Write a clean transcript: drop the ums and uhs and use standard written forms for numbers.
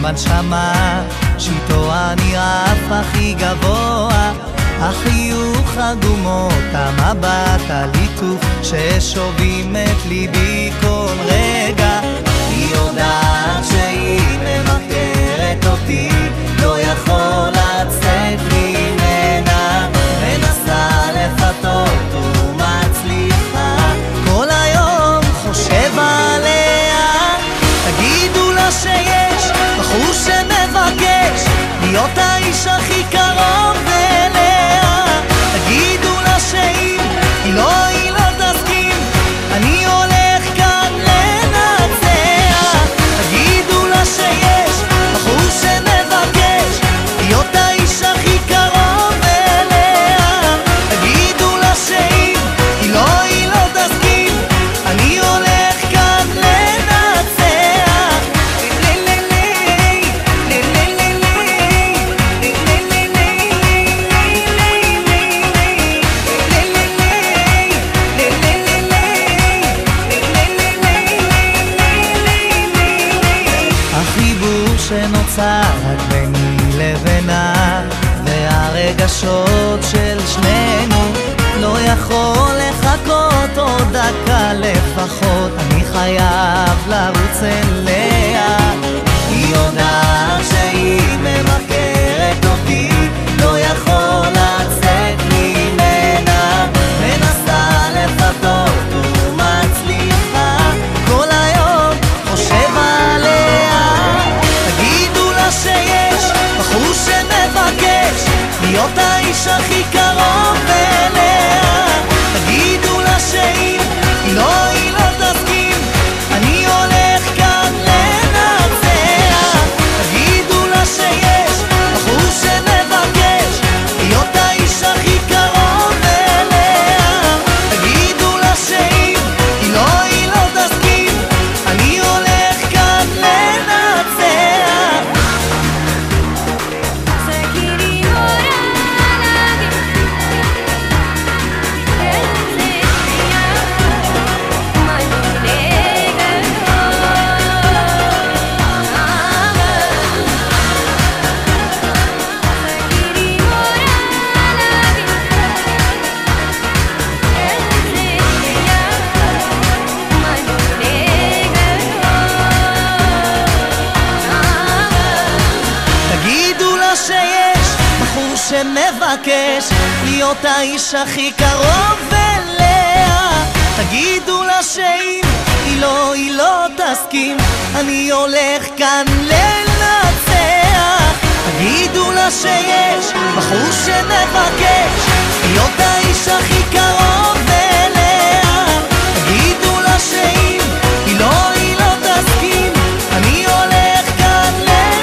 בנשמה, שאיתו אני רף הכי גבוה, החיוך הדומות, המבט, הליטוף ששובים את ליבי כל רגע. היא יודעת שהיא מבקרת אותי, לא יכול לצאת ממנה, מנסה לפתות ומצליחה, כל היום חושב עליה. תגידו לה שיש בחור שמבקש להיות האיש הכי קרוב אליה. תגידו לה שאם היא לא תסכים, אני הולך כאן לנצח. תגידו לה שיש בחור שמבקש להיות האיש הכי קרוב אליה. תגידו לה שאם היא לא תסכים, אני הולך כאן לנצח. שנוצר רק ביני לבינה, והרגשות של שנינו לא יכול לחכות עוד דקה לפחות, אני חייב לרוץ אליה. היא יודעת שהיא מבקרת אותי, לא יכול לצאת ממנה, מנסה לפתות ומצליחה, כל היום חושב עליה. תגידו לה שיש בחור שמבקש להיות האיש הכי קרוב אליה. תגידו לה שאם היא לא תסכים, אני הולך כאן לנצח. תגידו לה שיש בחור שמבקש להיות האיש הכי קרוב אליה. תגידו לה שאם היא לא תסכים, אני הולך כאן לנצח. שמבקש להיות האיש הכי קרוב אליה. תגידו לה שאם היא לא תסכים, אני הולך כאן לנצח. תגידו לה שיש בחור שמבקש להיות האיש הכי קרוב אליה. תגידו לה שאם היא לא תסכים, אני הולך כאן לנצח.